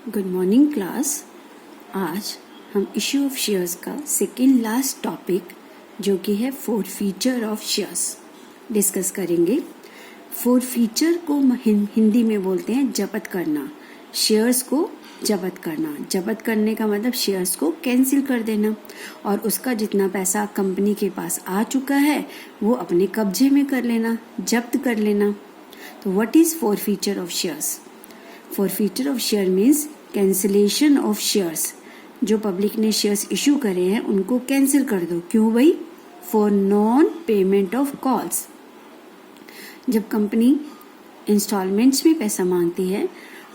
Good morning class. आज हम issue of shares का सेकेंड लास्ट टॉपिक जो कि है फोरफीचर ऑफ शेयर्स डिस्कस करेंगे। फोरफीचर को हिंदी में बोलते हैं जब्त करना, शेयर्स को जब्त करना। जब्त करने का मतलब शेयर्स को कैंसिल कर देना और उसका जितना पैसा कंपनी के पास आ चुका है वो अपने कब्जे में कर लेना, जब्त कर लेना। तो what is forfeiture of shares? Forfeiture of share means cancellation of shares. जो पब्लिक ने शेयर्स इशू करे हैं उनको कैंसिल कर दो। क्यों भाई? For non payment of calls. जब कंपनी इंस्टॉलमेंट्स में पैसा मांगती है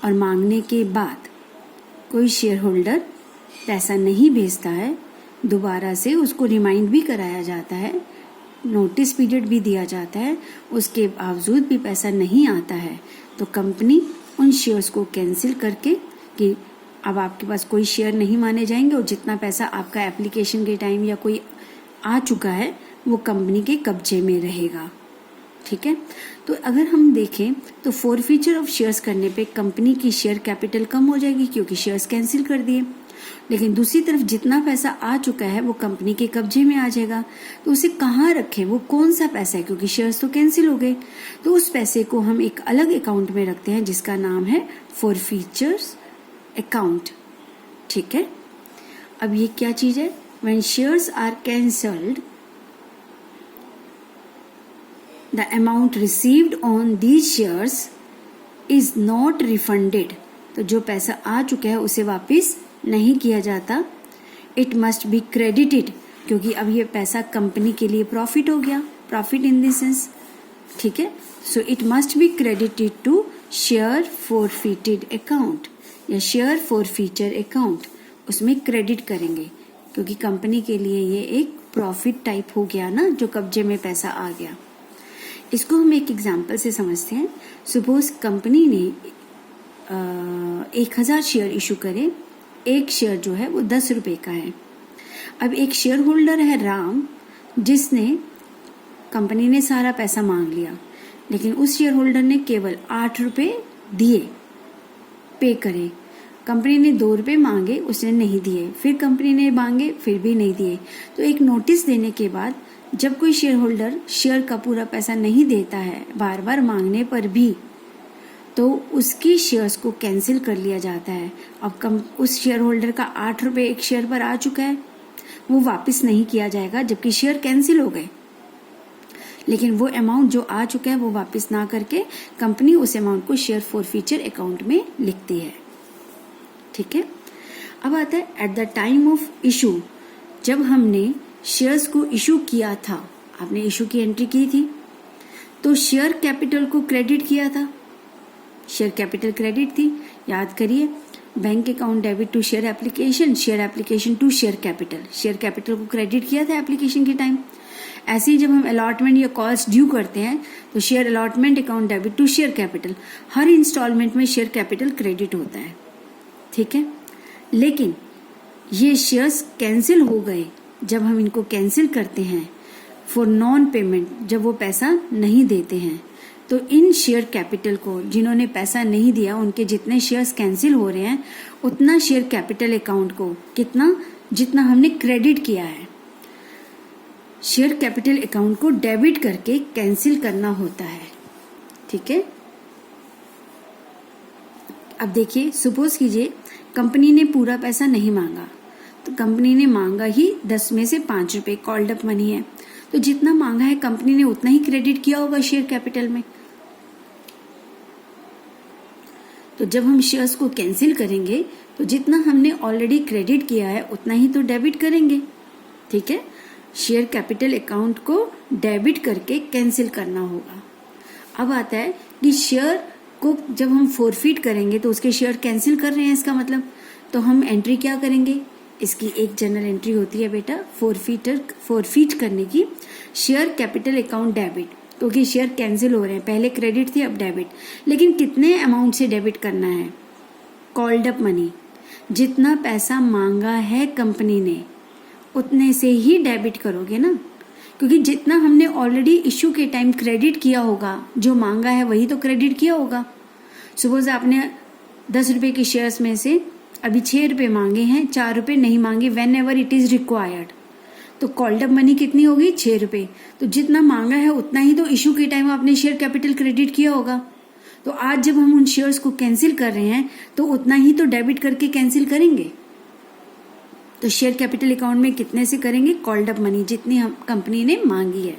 और मांगने के बाद कोई शेयर होल्डर पैसा नहीं भेजता है, दोबारा से उसको रिमाइंड भी कराया जाता है, नोटिस पीरियड भी दिया जाता है, उसके बावजूद भी पैसा नहीं आता है, तो कंपनी उन शेयर्स को कैंसिल करके कि अब आपके पास कोई शेयर नहीं माने जाएंगे और जितना पैसा आपका एप्लीकेशन के टाइम या कोई आ चुका है वो कंपनी के कब्जे में रहेगा। ठीक है, तो अगर हम देखें तो फोरफीचर ऑफ शेयर्स करने पे कंपनी की शेयर कैपिटल कम हो जाएगी क्योंकि शेयर्स कैंसिल कर दिए, लेकिन दूसरी तरफ जितना पैसा आ चुका है वो कंपनी के कब्जे में आ जाएगा। तो उसे कहाँ रखें? वो कौन सा पैसा है? क्योंकि शेयर्स तो कैंसिल हो गए, तो उस पैसे को हम एक अलग अकाउंट में रखते हैं जिसका नाम है फोरफीचर्स अकाउंट। ठीक है, अब ये क्या चीज है? When shares are cancelled the amount received on these shares is not refunded. तो जो पैसा आ चुका है उसे वापस नहीं किया जाता। इट मस्ट बी क्रेडिटेड, क्योंकि अब ये पैसा कंपनी के लिए प्रॉफिट हो गया, प्रॉफिट इन दिस सेंस। ठीक है, so it must be credited to share forfeited account या शेयर फोरफीचर अकाउंट। उसमें क्रेडिट करेंगे क्योंकि कंपनी के लिए ये एक प्रॉफिट टाइप हो गया ना, जो कब्जे में पैसा आ गया। इसको हम एक एग्जाम्पल से समझते हैं। सपोज कंपनी ने 1000 शेयर इशू करे, एक शेयर जो है वो 10 रुपए का है। अब एक शेयर होल्डर है राम, जिसने कंपनी ने सारा पैसा मांग लिया, लेकिन उस शेयर होल्डर ने केवल 8 रुपए दिए, पे करे। कंपनी ने 2 रुपए मांगे, उसने नहीं दिए, फिर कंपनी ने मांगे, फिर भी नहीं दिए। तो एक नोटिस देने के बाद जब कोई शेयर होल्डर शेयर का पूरा पैसा नहीं देता है बार बार मांगने पर भी, तो उसकी शेयर्स को कैंसिल कर लिया जाता है। अब उस शेयर होल्डर का 8 रुपए एक शेयर पर आ चुका है, वो वापस नहीं किया जाएगा जबकि शेयर कैंसिल हो गए, लेकिन वो अमाउंट जो आ चुका है वो वापस ना करके कंपनी उस अमाउंट को शेयर फोरफीचर अकाउंट में लिखती है। ठीक है, अब आता है eight the time of issue. जब हमने शेयर्स को इशू किया था, आपने इशू की एंट्री की थी, तो शेयर कैपिटल को क्रेडिट किया था, शेयर कैपिटल क्रेडिट थी। याद करिए, bank account debit to share application to share capital को क्रेडिट किया था एप्लीकेशन के टाइम। ऐसे ही जब हम अलॉटमेंट या कॉल्स ड्यू करते हैं तो share allotment account debit to share capital, हर इंस्टॉलमेंट में शेयर कैपिटल क्रेडिट होता है। ठीक है, लेकिन ये शेयर्स कैंसिल हो गए। जब हम इनको कैंसिल करते हैं फॉर नॉन पेमेंट, जब वो पैसा नहीं देते हैं, तो इन शेयर कैपिटल को, जिन्होंने पैसा नहीं दिया उनके जितने शेयर्स कैंसिल हो रहे हैं, उतना शेयर कैपिटल अकाउंट को कितना, जितना हमने क्रेडिट किया है, शेयर कैपिटल अकाउंट को डेबिट करके कैंसिल करना होता है। ठीक है, अब देखिए, सपोज कीजिए कंपनी ने पूरा पैसा नहीं मांगा, तो कंपनी ने मांगा ही 10 में से 5 रुपए, कॉल्ड अप मनी है, तो जितना मांगा है कंपनी ने उतना ही क्रेडिट किया होगा शेयर कैपिटल में। तो जब हम शेयर्स को कैंसिल करेंगे तो जितना हमने ऑलरेडी क्रेडिट किया है उतना ही तो डेबिट करेंगे। ठीक है, शेयर कैपिटल अकाउंट को डेबिट करके कैंसिल करना होगा। अब आता है कि शेयर को जब हम फोरफीट करेंगे तो उसके शेयर कैंसिल कर रहे हैं, इसका मतलब तो हम एंट्री क्या करेंगे? इसकी एक जनरल एंट्री होती है बेटा फोरफीट करने की, शेयर कैपिटल अकाउंट डेबिट, क्योंकि शेयर कैंसिल हो रहे हैं, पहले क्रेडिट थी अब डेबिट। लेकिन कितने अमाउंट से डेबिट करना है? कॉल्ड अप मनी, जितना पैसा मांगा है कंपनी ने उतने से ही डेबिट करोगे ना, क्योंकि जितना हमने ऑलरेडी इश्यू के टाइम क्रेडिट किया होगा, जो मांगा है वही तो क्रेडिट किया होगा। सपोज आपने ₹10 के शेयर्स में से अभी ₹6 मांगे हैं, ₹4 नहीं मांगे, when ever it is required, तो कॉल्ड अप मनी कितनी होगी? ₹6। तो जितना मांगा है उतना ही तो इशू के टाइम आपने शेयर कैपिटल क्रेडिट किया होगा। तो आज जब हम उन शेयर्स को कैंसिल कर रहे हैं तो उतना ही तो डेबिट करके कैंसिल करेंगे। तो शेयर कैपिटल अकाउंट में कितने से करेंगे? कॉल्ड अप मनी, जितनी हम कंपनी ने मांगी है।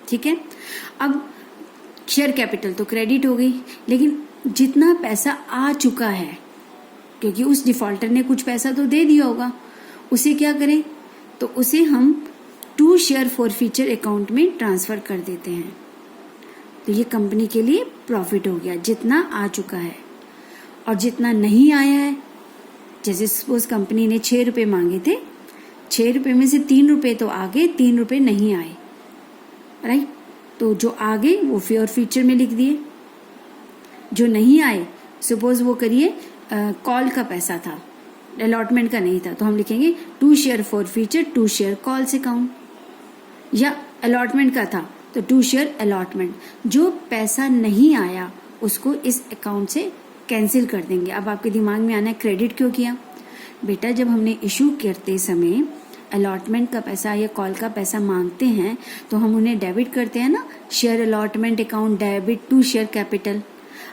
ठीक है, अब शेयर कैपिटल तो क्रेडिट हो गई, लेकिन जितना पैसा आ चुका है, क्योंकि उस डिफॉल्टर ने कुछ पैसा तो दे दिया होगा, उसे क्या करें? तो उसे हम टू शेयर फॉरफीचर अकाउंट में ट्रांसफर कर देते हैं। तो ये कंपनी के लिए प्रॉफिट हो गया, जितना आ चुका है। और जितना नहीं आया है, जैसे सपोज कंपनी ने ₹6 मांगे थे, ₹6 में से ₹3 तो आ गए, ₹3 नहीं आए, राइट? तो जो आ गए वो फॉरफीचर में लिख दिए। जो नहीं आए, सपोज वो करिए कॉल का पैसा था, अलॉटमेंट का नहीं था, तो हम लिखेंगे to share forfeiture to share calls account, या अलॉटमेंट का था तो टू शेयर अलॉटमेंट। जो पैसा नहीं आया उसको इस अकाउंट से कैंसिल कर देंगे। अब आपके दिमाग में आना है क्रेडिट क्यों किया? बेटा, जब हमने इशू करते समय अलॉटमेंट का पैसा या कॉल का पैसा मांगते हैं तो हम उन्हें डेबिट करते हैं ना, share allotment account debit to share capital.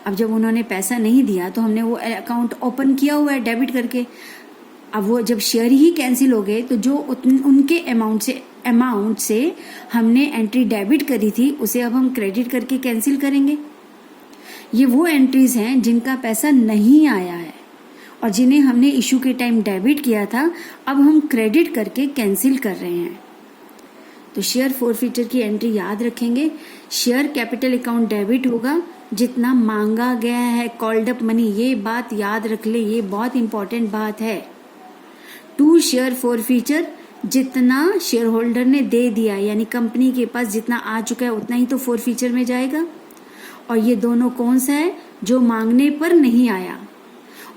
अब जब उन्होंने पैसा नहीं दिया तो हमने वो अकाउंट ओपन किया हुआ है डेबिट करके। अब वो जब शेयर ही कैंसिल हो गए तो जो उनके अमाउंट से हमने एंट्री डेबिट करी थी उसे अब हम क्रेडिट करके कैंसिल करेंगे। ये वो एंट्रीज हैं जिनका पैसा नहीं आया है और जिन्हें हमने इशू के टाइम डेबिट किया था, अब हम क्रेडिट करके कैंसिल कर रहे हैं। तो शेयर फॉरफीचर की एंट्री याद रखेंगे, शेयर कैपिटल अकाउंट डेबिट होगा जितना मांगा गया है, कॉल्ड अप मनी। ये बात याद रख ले, ये बहुत इंपॉर्टेंट बात है। टू शेयर फॉरफीचर, जितना शेयर होल्डर ने दे दिया, यानी कंपनी के पास जितना आ चुका है उतना ही तो फॉरफीचर में जाएगा। और ये दोनों कौन सा है? जो मांगने पर नहीं आया,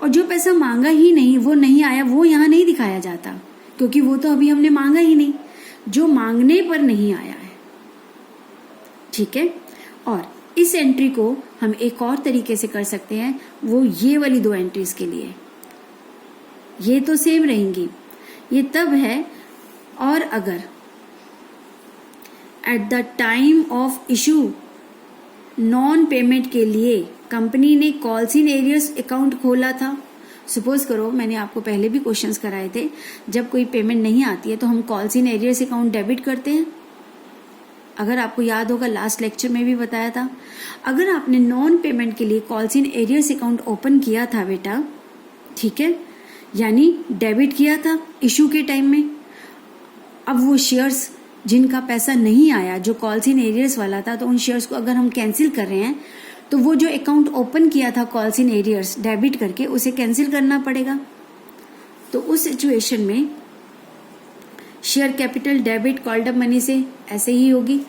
और जो पैसा मांगा ही नहीं, वो नहीं आया, वो यहाँ नहीं दिखाया जाता क्योंकि वो तो अभी हमने मांगा ही नहीं। जो मांगने पर नहीं आया है, ठीक है। और इस एंट्री को हम एक और तरीके से कर सकते हैं, वो ये वाली 2 एंट्रीज के लिए। ये तो सेम रहेंगी, ये तब है और अगर eight the time of issue non payment के लिए कंपनी ने कॉल्स इन एरियर्स अकाउंट खोला था। सपोज करो, मैंने आपको पहले भी क्वेश्चंस कराए थे, जब कोई पेमेंट नहीं आती है तो हम calls in arrears account debit करते हैं। अगर आपको याद होगा, लास्ट लेक्चर में भी बताया था। अगर आपने नॉन पेमेंट के लिए calls in arrears account open किया था बेटा, ठीक है, यानी डेबिट किया था इशू के टाइम में, अब वो शेयर्स जिनका पैसा नहीं आया, जो कॉल्स इन एरियर्स वाला था, तो उन शेयर्स को अगर हम कैंसिल कर रहे हैं तो वो जो अकाउंट ओपन किया था कॉल्स इन एरियर्स डेबिट करके, उसे कैंसिल करना पड़ेगा। तो उस सिचुएशन में share capital debit called up money से ऐसे ही होगी,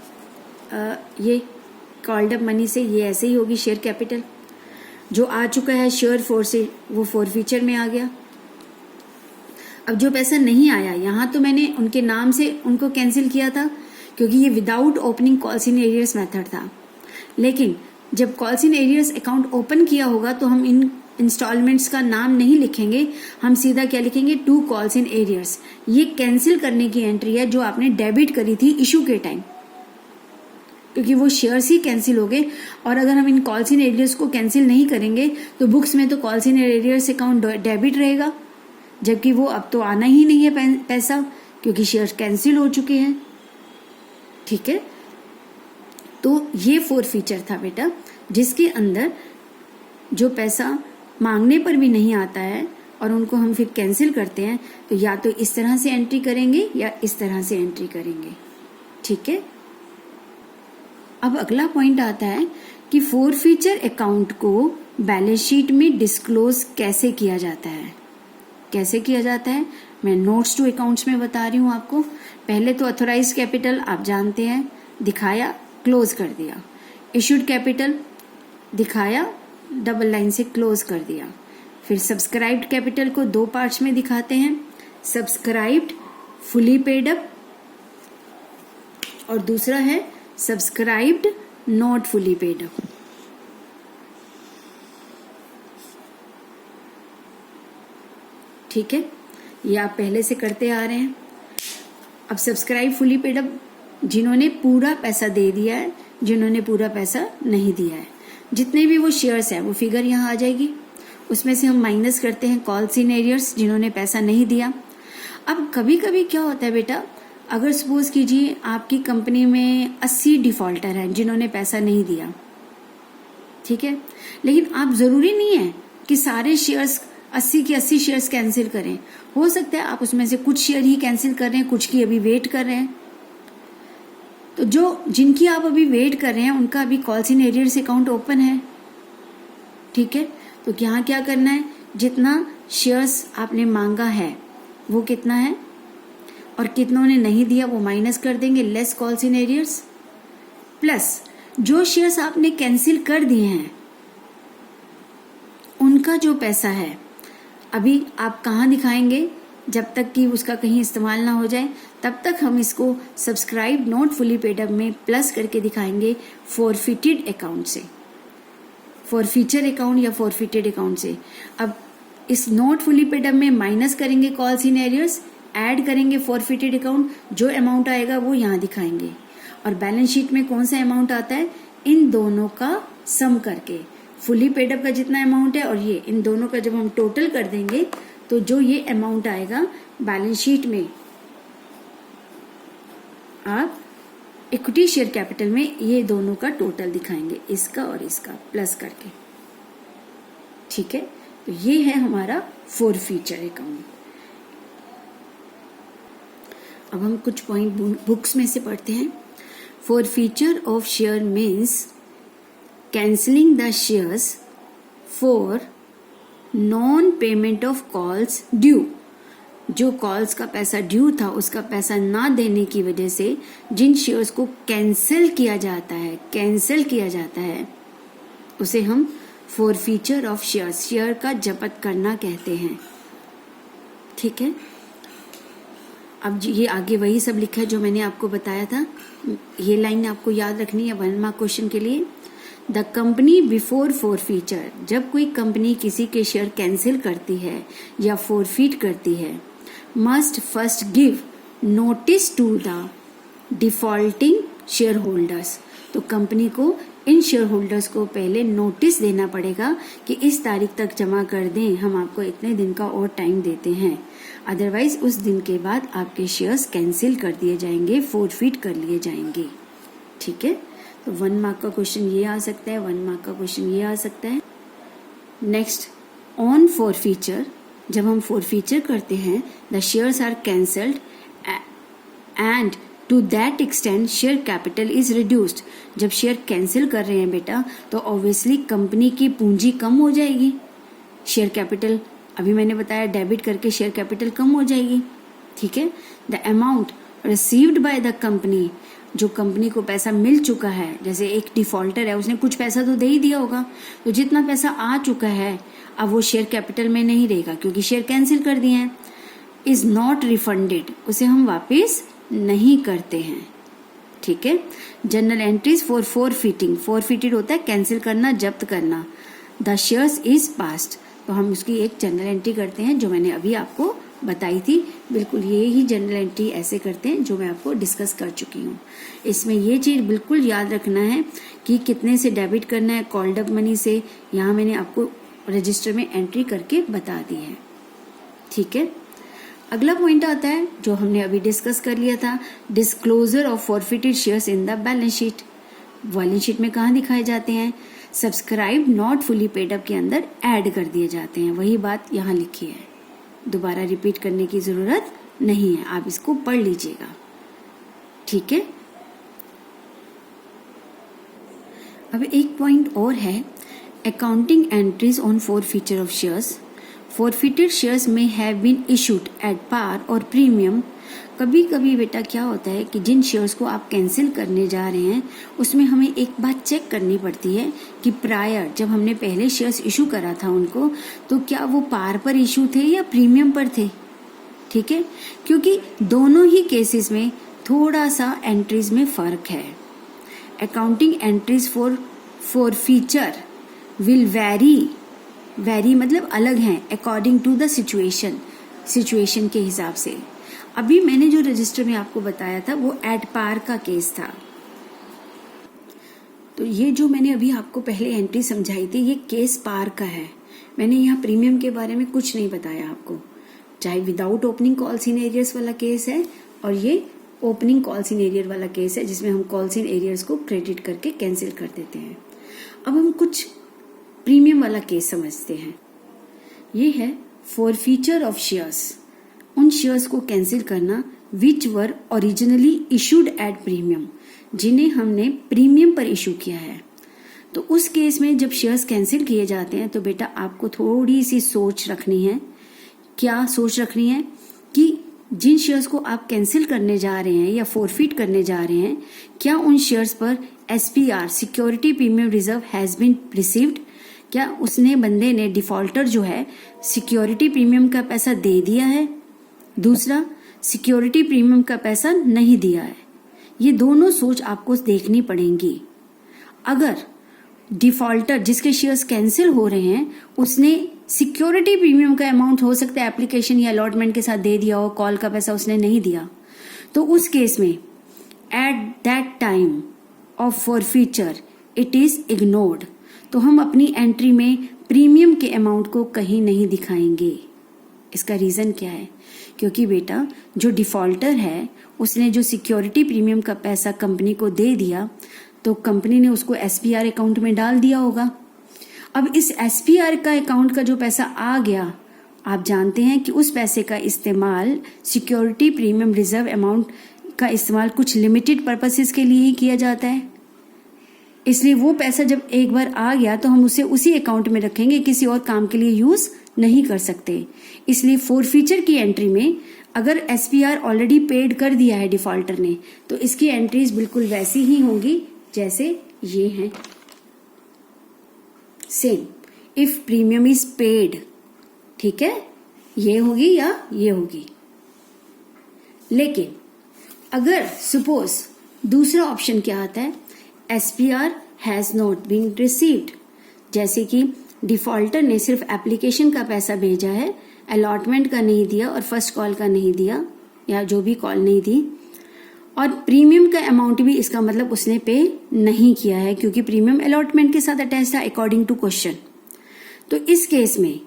ये कॉल्ड अप मनी से ये ऐसे ही होगी। शेयर कैपिटल जो आ चुका है शेयर फोर से, वो फॉरफीचर में आ गया। अब जो पैसा नहीं आया, यहाँ तो मैंने उनके नाम से उनको कैंसिल किया था क्योंकि ये without opening calls in arrears method था। लेकिन जब calls in arrears account open किया होगा तो हम इन इंस्टॉलमेंट्स का नाम नहीं लिखेंगे, हम सीधा क्या लिखेंगे? To calls in arrears. ये कैंसिल करने की एंट्री है जो आपने डेबिट करी थी इशू के टाइम, क्योंकि वो शेयर्स ही कैंसिल हो गए। और अगर हम इन कॉल्स इन एरियर्स को कैंसिल नहीं करेंगे तो बुक्स में तो calls in arrears account debit रहेगा, जबकि वो अब तो आना ही नहीं है पैसा, क्योंकि शेयर्स कैंसिल हो चुके हैं। ठीक है, तो ये फॉरफीचर था बेटा, जिसके अंदर जो पैसा मांगने पर भी नहीं आता है और उनको हम फिर कैंसिल करते हैं, तो या तो इस तरह से एंट्री करेंगे या इस तरह से एंट्री करेंगे। ठीक है, अब अगला पॉइंट आता है कि फॉरफीचर अकाउंट को बैलेंस शीट में डिस्क्लोज कैसे किया जाता है। कैसे किया जाता है मैं नोट्स टू अकाउंट्स में बता रही हूँ आपको। पहले तो ऑथोराइज कैपिटल आप जानते हैं, दिखाया, क्लोज कर दिया। इशूड कैपिटल दिखाया, डबल लाइन से क्लोज कर दिया। फिर सब्सक्राइब्ड कैपिटल को 2 पार्ट्स में दिखाते हैं, सब्सक्राइब्ड फुली पेड अप और दूसरा है subscribed not fully paid up. ठीक है, ये आप पहले से करते आ रहे हैं। अब सब्सक्राइब फुली पेड अप, जिन्होंने पूरा पैसा दे दिया है, जिन्होंने पूरा पैसा नहीं दिया है, जितने भी वो शेयर्स हैं वो फिगर यहाँ आ जाएगी। उसमें से हम माइनस करते हैं कॉल्स इन एरियर्स, जिन्होंने पैसा नहीं दिया। अब कभी कभी क्या होता है बेटा, अगर सपोज कीजिए आपकी कंपनी में 80 डिफॉल्टर हैं जिन्होंने पैसा नहीं दिया, ठीक है, लेकिन आप जरूरी नहीं है कि सारे शेयर्स 80 के 80 शेयर्स कैंसिल करें। हो सकता है आप उसमें से कुछ शेयर ही कैंसिल कर रहे हैं, कुछ की अभी वेट कर रहे हैं। तो जो जिनकी आप अभी वेट कर रहे हैं उनका अभी calls in arrears account open है, ठीक है। तो यहाँ क्या करना है, जितना शेयर्स आपने मांगा है वो कितना है और कितनों ने नहीं दिया वो माइनस कर देंगे, less calls in arrears, plus जो शेयर्स आपने कैंसिल कर दिए हैं उनका जो पैसा है अभी आप कहाँ दिखाएंगे, जब तक कि उसका कहीं इस्तेमाल ना हो जाए तब तक हम इसको subscribe not fully paid up में प्लस करके दिखाएंगे फॉरफिटेड अकाउंट से, फॉरफीचर अकाउंट या फॉरफिटेड अकाउंट से। अब इस नॉट फुली पेड अप में माइनस करेंगे कॉल्स इन एरियर्स, ऐड करेंगे फॉरफिटेड अकाउंट, जो अमाउंट आएगा वो यहाँ दिखाएंगे। और बैलेंस शीट में कौन सा अमाउंट आता है, इन दोनों का सम करके, फुली पेड अप का जितना अमाउंट है और ये इन दोनों का जब हम टोटल कर देंगे तो जो ये अमाउंट आएगा बैलेंस शीट में, आप इक्विटी शेयर कैपिटल में ये दोनों का टोटल दिखाएंगे, इसका और इसका प्लस करके, ठीक है। तो ये है हमारा फॉरफीचर अकाउंट। अब हम कुछ पॉइंट बुक्स में से पढ़ते हैं। Forfeiture of share means cancelling the shares for non payment of calls due. जो कॉल्स का पैसा ड्यू था उसका पैसा ना देने की वजह से जिन शेयर्स को कैंसिल किया जाता है उसे हम फॉरफीचर ऑफ शेयर्स, शेयर का जब्त करना कहते हैं, ठीक है। अब ये आगे वही सब लिखा है जो मैंने आपको बताया था। ये लाइन आपको याद रखनी है 1 मार्क क्वेश्चन के लिए। द कंपनी बिफोर फॉरफीचर, जब कोई कंपनी किसी के शेयर कैंसिल करती है या फॉरफीट करती है, must first give notice to the defaulting share holders. तो कंपनी को इन शेयर होल्डर्स को पहले नोटिस देना पड़ेगा कि इस तारीख तक जमा कर दें, हम आपको इतने दिन का और टाइम देते हैं, अदरवाइज उस दिन के बाद आपके शेयर्स कैंसिल कर दिए जाएंगे, फॉरफीट कर लिए जाएंगे, ठीक है। तो 1 मार्क का क्वेश्चन ये आ सकता है, 1 मार्क का क्वेश्चन ये आ सकता है। नेक्स्ट, ऑन फॉरफीचर, जब हम फॉरफीचर करते हैं, the shares are cancelled and to that extend share capital is reduced. जब शेयर कैंसिल कर रहे हैं बेटा तो ऑब्वियसली कंपनी की पूंजी कम हो जाएगी, शेयर कैपिटल अभी मैंने बताया डेबिट करके शेयर कैपिटल कम हो जाएगी, ठीक है। The amount received by the company, जो कंपनी को पैसा मिल चुका है, जैसे एक डिफॉल्टर है उसने कुछ पैसा तो दे ही दिया होगा, तो जितना पैसा आ चुका है अब वो शेयर कैपिटल में नहीं रहेगा क्योंकि शेयर कैंसिल कर दिए हैं, इज नॉट रिफंडेड, उसे हम वापस नहीं करते हैं, ठीक है। जनरल एंट्रीज फॉर फॉरफिटिंग, फॉरफिटेड होता है कैंसिल करना, जब्त करना। द शेयर्स इज पास्ट, तो हम उसकी एक जनरल एंट्री करते हैं जो मैंने अभी आपको बताई थी, बिल्कुल ये ही जनरल एंट्री ऐसे करते हैं जो मैं आपको डिस्कस कर चुकी हूँ। इसमें ये चीज बिल्कुल याद रखना है कि कितने से डेबिट करना है, कॉल्ड अप मनी से, यहाँ मैंने आपको रजिस्टर में एंट्री करके बता दी है, ठीक है। अगला पॉइंट आता है जो हमने अभी डिस्कस कर लिया था, disclosure of forfeited shares in the balance sheet. Balance sheet में कहाँ दिखाए जाते हैं, subscribe not fully paid up के अंदर ऐड कर दिए जाते हैं, वही बात यहाँ लिखी है, दोबारा रिपीट करने की जरूरत नहीं है, आप इसको पढ़ लीजिएगा, ठीक है। अब एक पॉइंट और है, accounting entries on forfeiture of shares. Forfeited shares में have been issued at par or premium. कभी कभी बेटा क्या होता है कि जिन शेयर्स को आप कैंसिल करने जा रहे हैं उसमें हमें एक बात चेक करनी पड़ती है कि प्रायर जब हमने पहले शेयर्स इशू करा था उनको, तो क्या वो पार पर इशू थे या प्रीमियम पर थे, ठीक है, क्योंकि दोनों ही केसेस में थोड़ा सा एंट्रीज में फर्क है। Accounting entries for forfeiture will vary मतलब अलग हैं according to the situation. Situation के हिसाब से। अभी मैंने जो रजिस्टर में आपको बताया था वो एट पार का केस था। तो ये जो मैंने अभी आपको पहले एंट्री समझाई थी ये केस पार का है। मैंने यहाँ प्रीमियम के बारे में कुछ नहीं बताया आपको। चाहे without opening calls in arrears वाला केस है और ये ओपनिंग कॉल्स इन एरियर वाला केस है जिसमें हम कॉल्स इन एरियर्स को क्रेडिट करके कैंसिल कर देते हैं। अब हम कुछ प्रीमियम वाला केस समझते हैं। ये है फॉरफीचर ऑफ शेयर्स, उन शेयर्स को कैंसिल करना विच वर ओरिजिनली इशूड एट प्रीमियम, जिन्हें हमने प्रीमियम पर इशू किया है। तो उस केस में जब शेयर्स कैंसिल किए जाते हैं तो बेटा आपको थोड़ी सी सोच रखनी है। क्या सोच रखनी है कि जिन शेयर्स को आप कैंसिल करने जा रहे हैं या फोरफिट करने जा रहे हैं, क्या उन शेयर्स पर SPR security premium reserve has been received, क्या उसने बंदे ने डिफॉल्टर जो है सिक्योरिटी प्रीमियम का पैसा दे दिया है, दूसरा सिक्योरिटी प्रीमियम का पैसा नहीं दिया है। ये दोनों सोच आपको देखनी पड़ेंगी। अगर डिफॉल्टर जिसके शेयर्स कैंसिल हो रहे हैं उसने सिक्योरिटी प्रीमियम का अमाउंट हो सकता है एप्लीकेशन या अलॉटमेंट के साथ दे दिया हो, कॉल का पैसा उसने नहीं दिया, तो उस केस में at that time of forfeiture it is ignored. तो हम अपनी एंट्री में प्रीमियम के अमाउंट को कहीं नहीं दिखाएंगे। इसका रीजन क्या है? क्योंकि बेटा जो डिफॉल्टर है उसने जो सिक्योरिटी प्रीमियम का पैसा कंपनी को दे दिया तो कंपनी ने उसको SPR अकाउंट में डाल दिया होगा। अब इस SPR का अकाउंट का जो पैसा आ गया, आप जानते हैं कि उस पैसे का इस्तेमाल सिक्योरिटी प्रीमियम रिजर्व अमाउंट का इस्तेमाल कुछ लिमिटेड पर्पसेस के लिए ही किया जाता है। इसलिए वो पैसा जब एक बार आ गया तो हम उसे उसी अकाउंट में रखेंगे, किसी और काम के लिए यूज नहीं कर सकते। इसलिए फॉरफीचर की एंट्री में अगर SPR ऑलरेडी पेड कर दिया है डिफॉल्टर ने तो इसकी एंट्रीज बिल्कुल वैसी ही होंगी जैसे ये हैं। Same if premium is paid, ठीक है, ये होगी या ये होगी। लेकिन अगर सपोज दूसरा ऑप्शन क्या आता है, SPR has not been received, जैसे कि डिफॉल्टर ने सिर्फ एप्लीकेशन का पैसा भेजा है, अलॉटमेंट का नहीं दिया और फर्स्ट कॉल का नहीं दिया या जो भी कॉल नहीं दी, और प्रीमियम का अमाउंट भी इसका मतलब उसने पे नहीं किया है क्योंकि प्रीमियम अलॉटमेंट के साथ अटैच था अकॉर्डिंग टू क्वेश्चन। तो इस केस में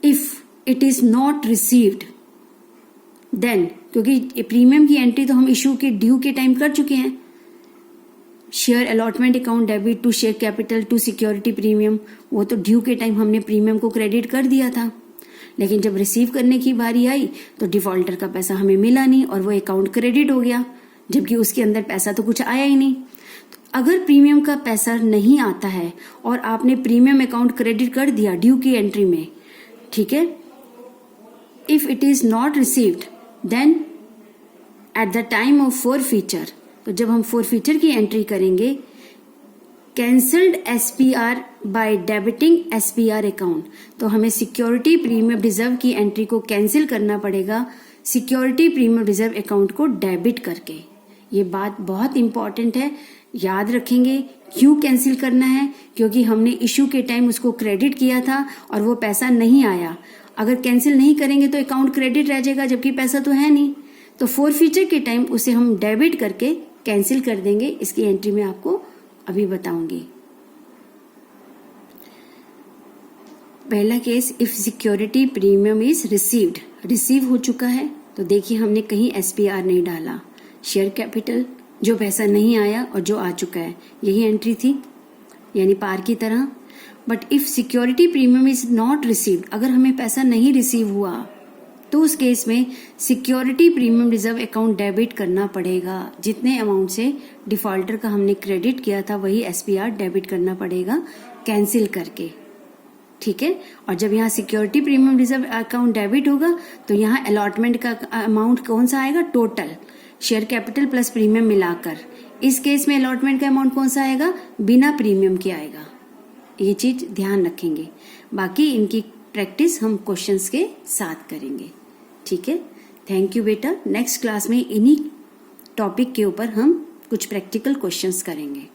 if it is not received then, क्योंकि प्रीमियम की एंट्री तो हम इशू के ड्यू के टाइम कर चुके हैं, share allotment account debit to share capital to security premium, वो तो ड्यू के टाइम हमने प्रीमियम को क्रेडिट कर दिया था। लेकिन जब रिसीव करने की बारी आई तो डिफॉल्टर का पैसा हमें मिला नहीं और वो अकाउंट क्रेडिट हो गया, जबकि उसके अंदर पैसा तो कुछ आया ही नहीं। तो अगर प्रीमियम का पैसा नहीं आता है और आपने प्रीमियम अकाउंट क्रेडिट कर दिया ड्यू की एंट्री में, ठीक है, if it is not received then at the time of forfeiture, तो जब हम फॉरफीचर की एंट्री करेंगे, cancelled SPR by debiting SPR account, तो हमें सिक्योरिटी प्रीमियम रिजर्व की एंट्री को कैंसिल करना पड़ेगा सिक्योरिटी प्रीमियम रिजर्व अकाउंट को डेबिट करके। ये बात बहुत इंपॉर्टेंट है, याद रखेंगे। क्यों कैंसिल करना है? क्योंकि हमने इशू के टाइम उसको क्रेडिट किया था और वो पैसा नहीं आया। अगर कैंसिल नहीं करेंगे तो अकाउंट क्रेडिट रह जाएगा जबकि पैसा तो है नहीं। तो फॉरफीचर के टाइम उसे हम डेबिट करके कैंसिल कर देंगे। इसकी एंट्री में आपको अभी बताऊंगी। पहला case, if security premium is received, receive हो चुका है तो देखिए हमने कहीं SPR नहीं डाला, शेयर कैपिटल जो पैसा नहीं आया और जो आ चुका है यही एंट्री थी, यानी पार की तरह। But if security premium is not received, अगर हमें पैसा नहीं रिसीव हुआ तो उस केस में security premium reserve account debit करना पड़ेगा। जितने अमाउंट से डिफॉल्टर का हमने क्रेडिट किया था वही SPR डेबिट करना पड़ेगा कैंसिल करके, ठीक है। और जब यहाँ security premium reserve account debit होगा तो यहाँ अलॉटमेंट का अमाउंट कौन सा आएगा? Total share capital plus premium मिलाकर। इस केस में अलॉटमेंट का अमाउंट कौन सा आएगा? बिना प्रीमियम के आएगा। ये चीज ध्यान रखेंगे। बाकी इनकी प्रैक्टिस हम क्वेश्चंस के साथ करेंगे, ठीक है। थैंक यू बेटा। नेक्स्ट क्लास में इन्हीं टॉपिक के ऊपर हम कुछ प्रैक्टिकल क्वेश्चंस करेंगे।